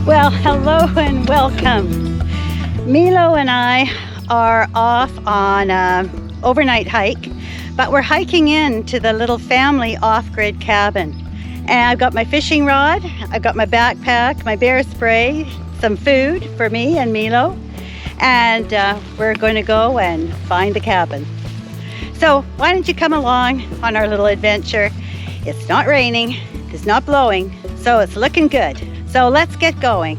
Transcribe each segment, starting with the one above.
Well, hello and welcome. Milo and I are off on an overnight hike, but we're hiking into the little family off-grid cabin. And I've got my fishing rod, I've got my backpack, my bear spray, some food for me and Milo, and we're going to go and find the cabin. So why don't you come along on our little adventure? It's not raining, it's not blowing, so it's looking good. So let's get going.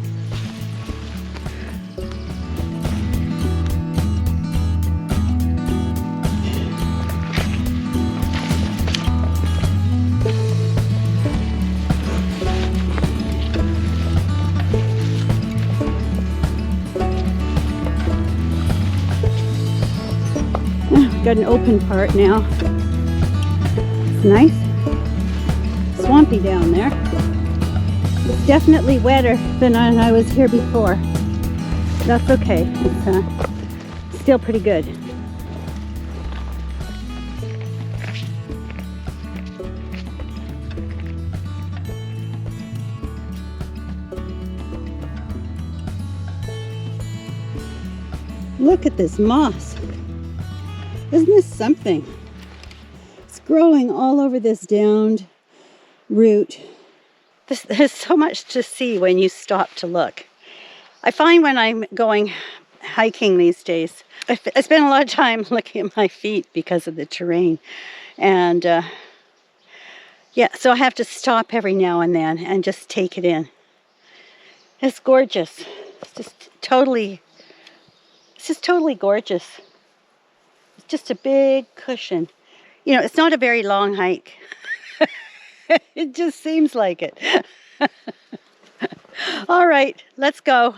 Got an open part now. It's nice. Swampy down there. It's definitely wetter than when I was here before. That's okay. It's still pretty good. Look at this moss. Isn't this something? It's growing all over this downed root. There's so much to see when you stop to look. I find when I'm going hiking these days, I spend a lot of time looking at my feet because of the terrain. And yeah, so I have to stop every now and then and just take it in. It's gorgeous. It's just totally gorgeous. It's just a big cushion. You know, it's not a very long hike. It just seems like it. All right, let's go.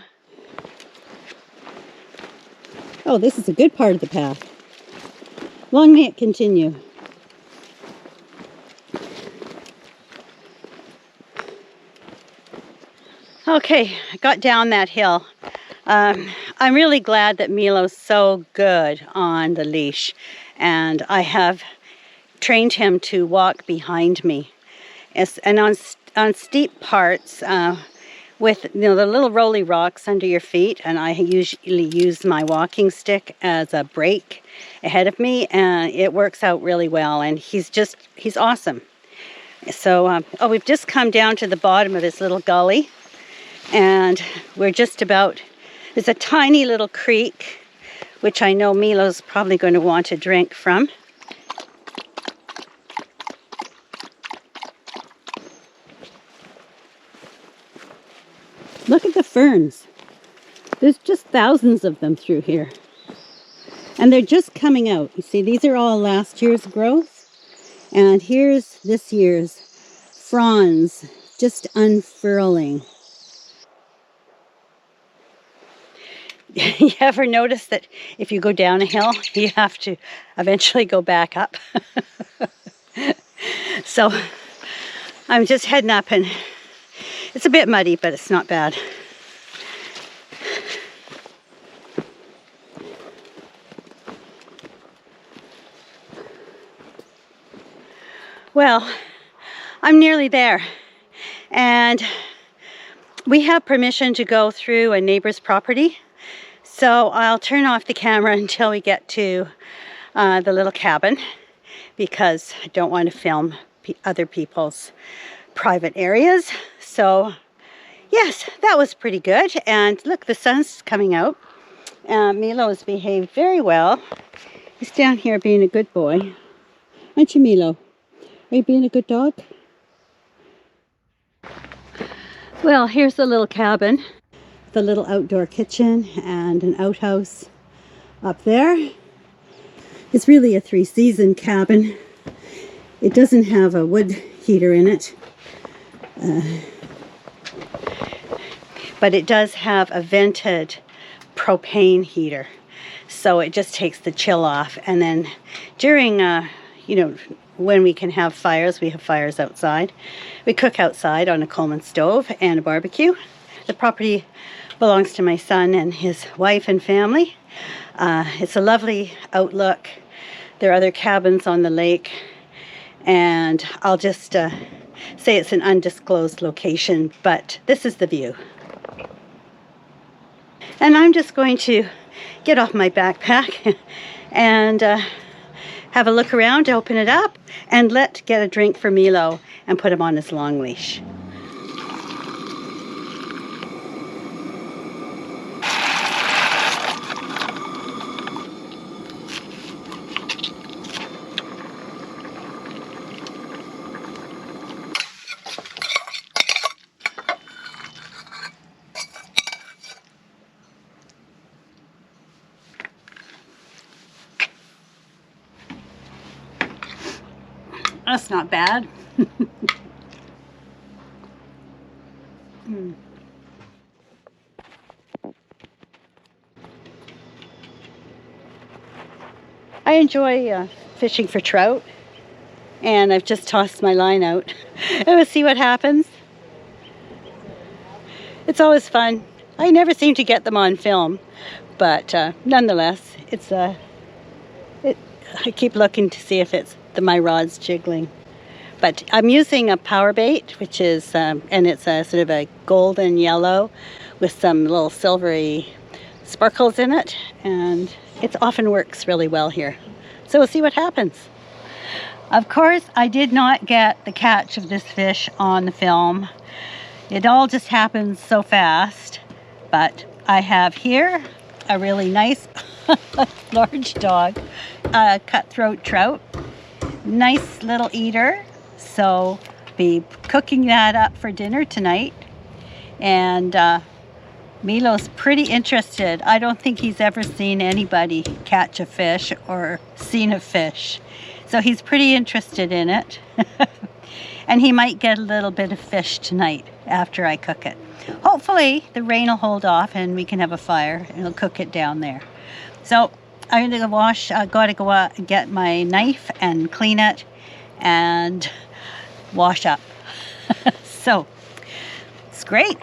Oh, this is a good part of the path. Long may it continue. Okay, I got down that hill. I'm really glad that Milo's so good on the leash, and I have trained him to walk behind me. And on steep parts, with the little rolly rocks under your feet, and I usually use my walking stick as a brake ahead of me, and it works out really well. And he's awesome. So, we've just come down to the bottom of this little gully, and we're just about. There's a tiny little creek, which I know Milo's probably going to want to drink from. Look at the ferns. There's just thousands of them through here. And they're just coming out. You see, these are all last year's growth. And here's this year's fronds just unfurling. You ever notice that if you go down a hill, you have to eventually go back up? So I'm just heading up, and it's a bit muddy, but it's not bad. Well, I'm nearly there, and we have permission to go through a neighbor's property. So I'll turn off the camera until we get to the little cabin, because I don't want to film other people's private areas. So yes, that was pretty good. And look, the sun's coming out. Milo has behaved very well. He's down here being a good boy. Aren't you, Milo? Are you being a good dog? Well, here's the little cabin. The little outdoor kitchen and an outhouse up there. It's really a three-season cabin. It doesn't have a wood heater in it. But it does have a vented propane heater. So it just takes the chill off. And then during, when we can have fires, we have fires outside. We cook outside on a Coleman stove and a barbecue. The property belongs to my son and his wife and family. It's a lovely outlook. There are other cabins on the lake, and I'll just say it's an undisclosed location, but this is the view. And I'm just going to get off my backpack and have a look around, open it up, and get a drink for Milo and put him on his long leash. That's not bad. I enjoy fishing for trout, and I've just tossed my line out and we'll see what happens. It's always fun. I never seem to get them on film, but nonetheless, I keep looking to see if my rod's jiggling. But I'm using a power bait, which is, and it's a sort of a golden yellow with some little silvery sparkles in it, and it often works really well here. So we'll see what happens. Of course, I did not get the catch of this fish on the film. It all just happens so fast, but I have here a really nice large dog, cutthroat trout. Nice little eater, so be cooking that up for dinner tonight. And Milo's pretty interested. I don't think he's ever seen anybody catch a fish or seen a fish, so he's pretty interested in it. And he might get a little bit of fish tonight after I cook it. Hopefully the rain will hold off and we can have a fire and I'll cook it down there. So I'm going to gotta go out and get my knife and clean it and wash up. So it's great.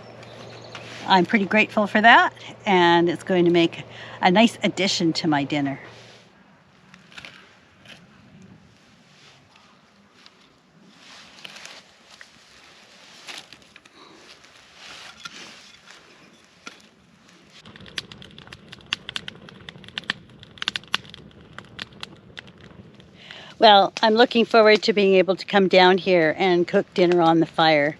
I'm pretty grateful for that, and it's going to make a nice addition to my dinner. Well, I'm looking forward to being able to come down here and cook dinner on the fire.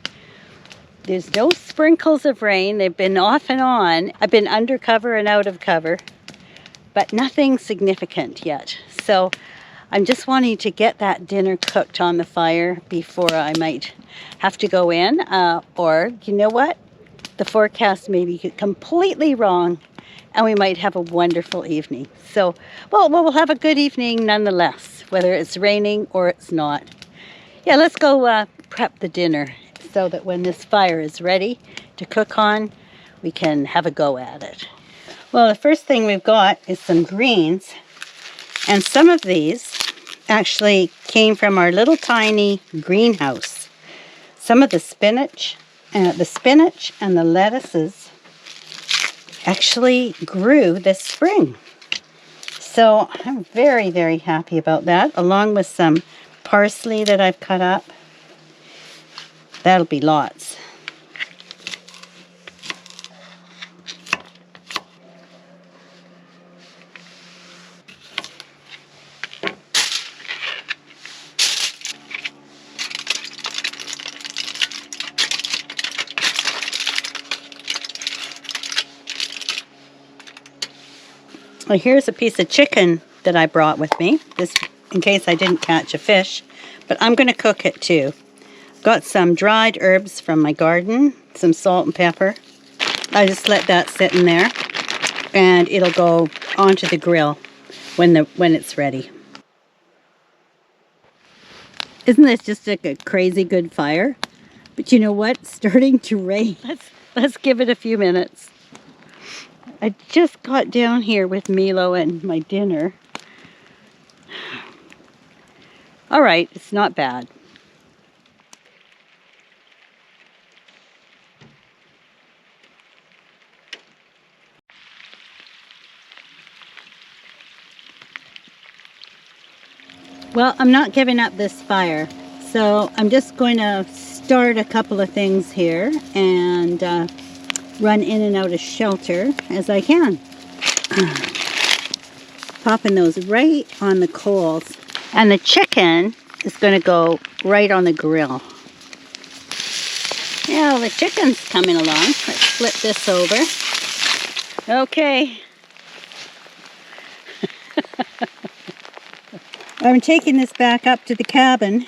There's no sprinkles of rain. They've been off and on. I've been under cover and out of cover, but nothing significant yet. So I'm just wanting to get that dinner cooked on the fire before I might have to go in. Or, you know what? The forecast may be completely wrong, and we might have a wonderful evening. So, well, we'll have a good evening nonetheless, whether it's raining or it's not. Yeah, let's go prep the dinner so that when this fire is ready to cook on, we can have a go at it. Well, the first thing we've got is some greens, and some of these actually came from our little tiny greenhouse. Some of the spinach and the lettuces actually grew this spring. So I'm very, very happy about that, along with some parsley that I've cut up. That'll be lots. Well, here's a piece of chicken that I brought with me, this in case I didn't catch a fish, but I'm going to cook it too. Got some dried herbs from my garden, some salt and pepper. I just let that sit in there, and it'll go onto the grill when it's ready. Isn't this just a crazy good fire? But you know what? It's starting to rain. Let's give it a few minutes. I just got down here with Milo and my dinner. All right, it's not bad. Well, I'm not giving up this fire, so I'm just going to start a couple of things here and run in and out of shelter as I can. Popping those right on the coals. And the chicken is going to go right on the grill. Now the chicken's coming along. Let's flip this over. Okay. I'm taking this back up to the cabin.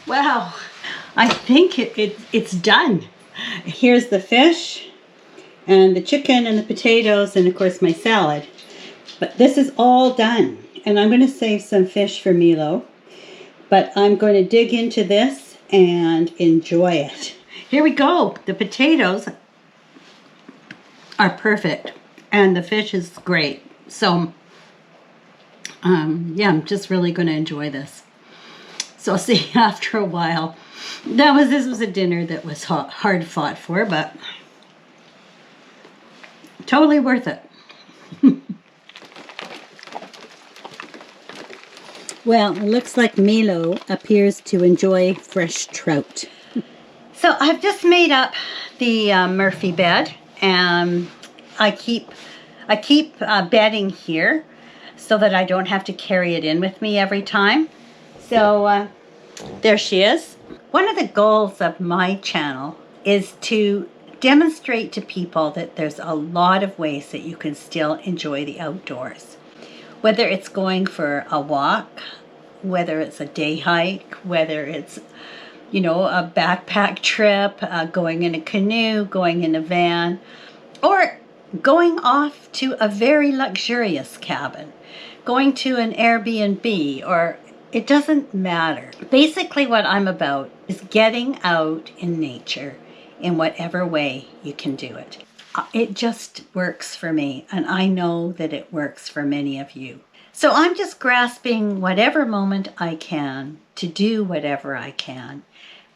Wow, I think it's done. Here's the fish and the chicken and the potatoes and of course my salad. But this is all done. And I'm going to save some fish for Milo. But I'm going to dig into this and enjoy it. Here we go. The potatoes are perfect. And the fish is great. So, yeah, I'm just really going to enjoy this. So I'll see you after a while. This was a dinner that was hard fought for, but totally worth it. Well, it looks like Milo appears to enjoy fresh trout. So I've just made up the Murphy bed, and I keep bedding here so that I don't have to carry it in with me every time. So there she is. One of the goals of my channel is to demonstrate to people that there's a lot of ways that you can still enjoy the outdoors. Whether it's going for a walk, whether it's a day hike, whether it's, you know, a backpack trip, going in a canoe, going in a van, or going off to a very luxurious cabin, going to an Airbnb, or it doesn't matter. Basically what I'm about is getting out in nature in whatever way you can do it. It just works for me, and I know that it works for many of you. So I'm just grasping whatever moment I can to do whatever I can.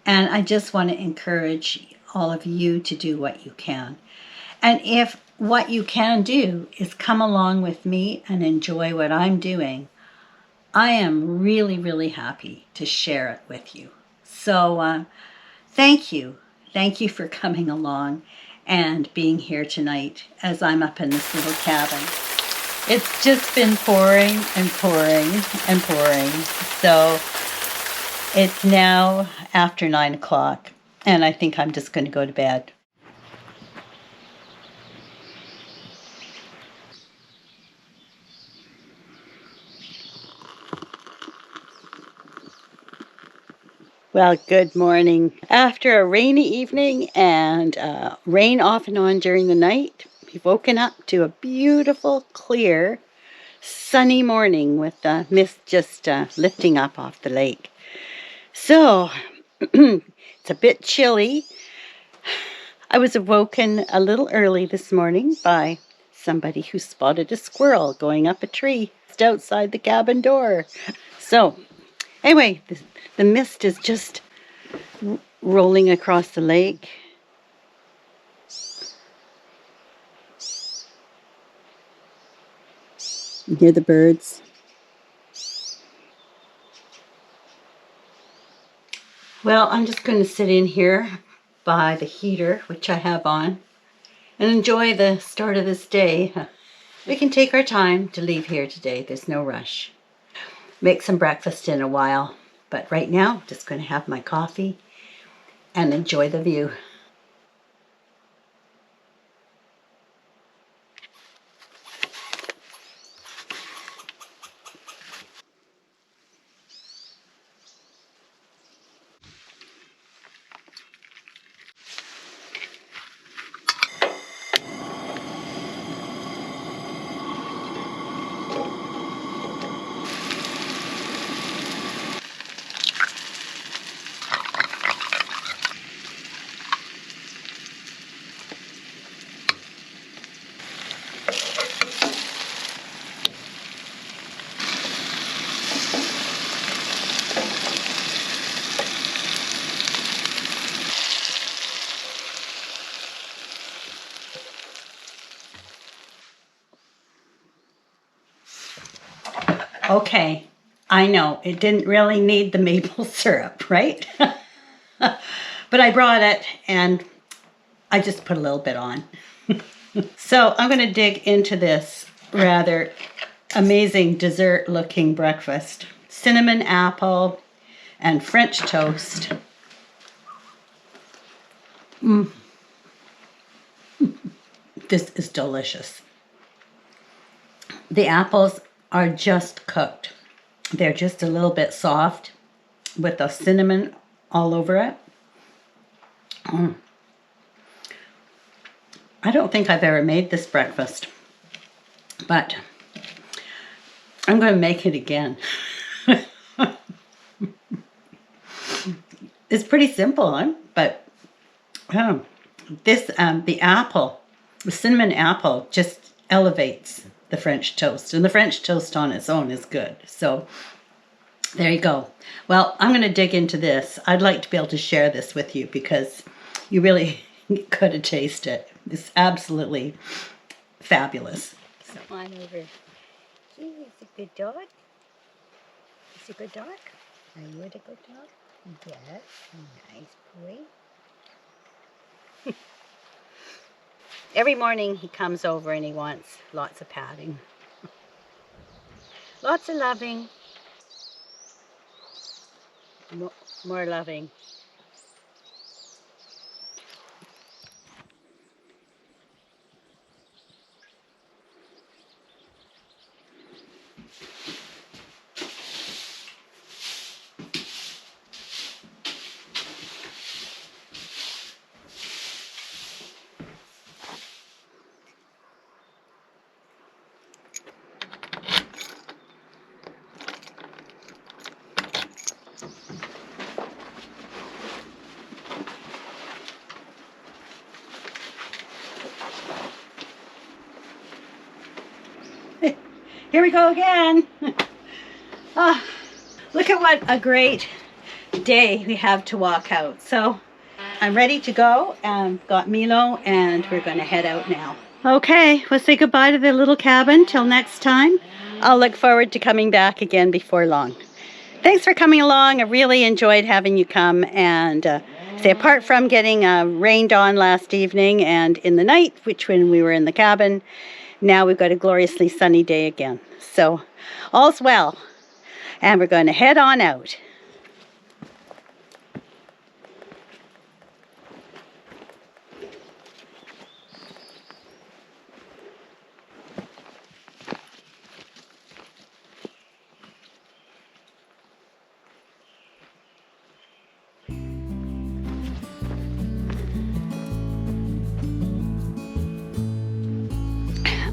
And I just want to encourage all of you to do what you can. And if what you can do is come along with me and enjoy what I'm doing, I am really, really happy to share it with you. So thank you. Thank you for coming along and being here tonight as I'm up in this little cabin. It's just been pouring and pouring and pouring. So it's now after 9 o'clock, and I think I'm just going to go to bed. Well, good morning. After a rainy evening and rain off and on during the night, we've woken up to a beautiful, clear, sunny morning with the mist just lifting up off the lake. So, it's a bit chilly. I was awoken a little early this morning by somebody who spotted a squirrel going up a tree just outside the cabin door. So, anyway, the mist is just rolling across the lake. You hear the birds. Well, I'm just going to sit in here by the heater, which I have on, and enjoy the start of this day. We can take our time to leave here today. There's no rush. Make some breakfast in a while. But right now, just going to have my coffee and enjoy the view. Okay, I know, it didn't really need the maple syrup, right? But I brought it and I just put a little bit on. So I'm going to dig into this rather amazing dessert looking breakfast. Cinnamon apple and French toast. This is delicious. The apples are just cooked. They're just a little bit soft with the cinnamon all over it. I don't think I've ever made this breakfast, but I'm going to make it again. It's pretty simple, huh? But the cinnamon apple just elevates the French toast, and the French toast on its own is good. So there you go. Well, I'm going to dig into this. I'd like to be able to share this with you because you really got to taste it. It's absolutely fabulous. So on over. Gee, it's a good dog. It's a good dog. Are you a good dog? Yes. Nice boy. Every morning he comes over and he wants lots of patting. Lots of loving. More loving. Here we go again. Oh, look at what a great day we have to walk out. So I'm ready to go. Got Milo and we're going to head out now. Okay, we'll say goodbye to the little cabin till next time. I'll look forward to coming back again before long. Thanks for coming along. I really enjoyed having you come, and say apart from getting rained on last evening and in the night, which when we were in the cabin, now we've got a gloriously sunny day again. So all's well, and we're going to head on out.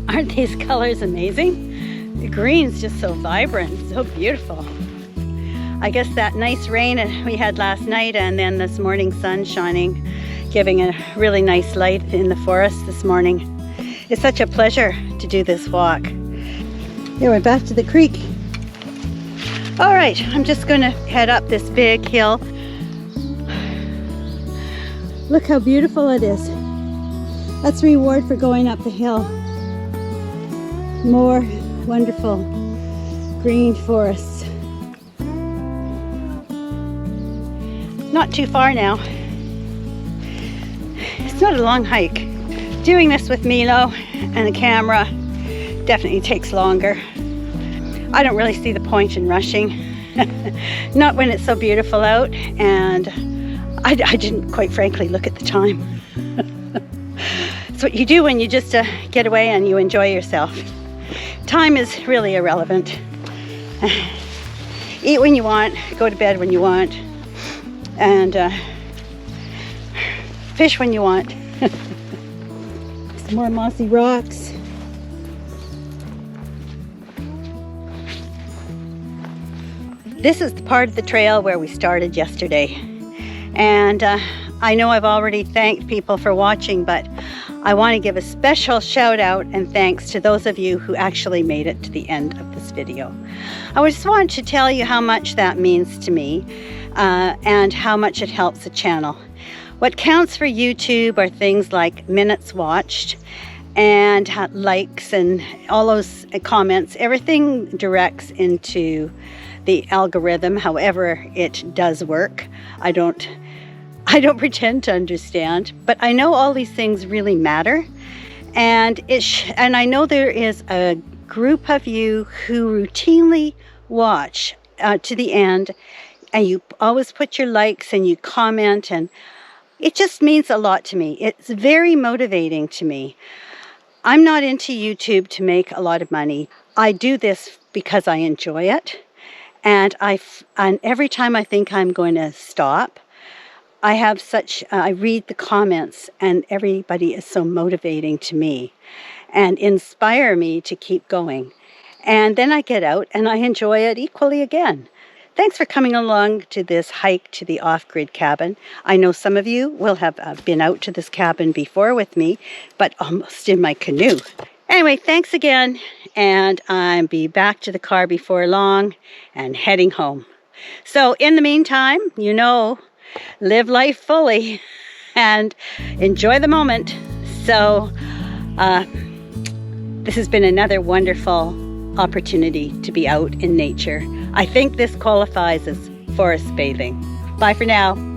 Aren't these colors amazing? The green's just so vibrant, so beautiful. I guess that nice rain we had last night and then this morning sun shining, giving a really nice light in the forest this morning. It's such a pleasure to do this walk. Here we're back to the creek. All right, I'm just gonna head up this big hill. Look how beautiful it is. That's the reward for going up the hill. More wonderful green forests. Not too far now. It's not a long hike. Doing this with Milo and the camera definitely takes longer. I don't really see the point in rushing. Not when it's so beautiful out, and I didn't quite frankly look at the time. It's what you do when you just get away and you enjoy yourself. Time is really irrelevant. Eat when you want, go to bed when you want, and fish when you want. Some more mossy rocks. This is the part of the trail where we started yesterday. And I know I've already thanked people for watching, but I want to give a special shout out and thanks to those of you who actually made it to the end of this video. I just wanted to tell you how much that means to me and how much it helps the channel. What counts for YouTube are things like minutes watched and likes and all those comments. Everything directs into the algorithm, however it does work. I don't pretend to understand, but I know all these things really matter. And I know there is a group of you who routinely watch to the end, and you always put your likes and you comment, and it just means a lot to me. It's very motivating to me. I'm not into YouTube to make a lot of money. I do this because I enjoy it, and every time I think I'm going to stop, I read the comments, and everybody is so motivating to me and inspire me to keep going. And then I get out and I enjoy it equally again. Thanks for coming along to this hike to the off-grid cabin. I know some of you will have been out to this cabin before with me, but almost in my canoe. Anyway, thanks again, and I'll be back to the car before long and heading home. So in the meantime, live life fully and enjoy the moment. So this has been another wonderful opportunity to be out in nature. I think this qualifies as forest bathing. Bye for now.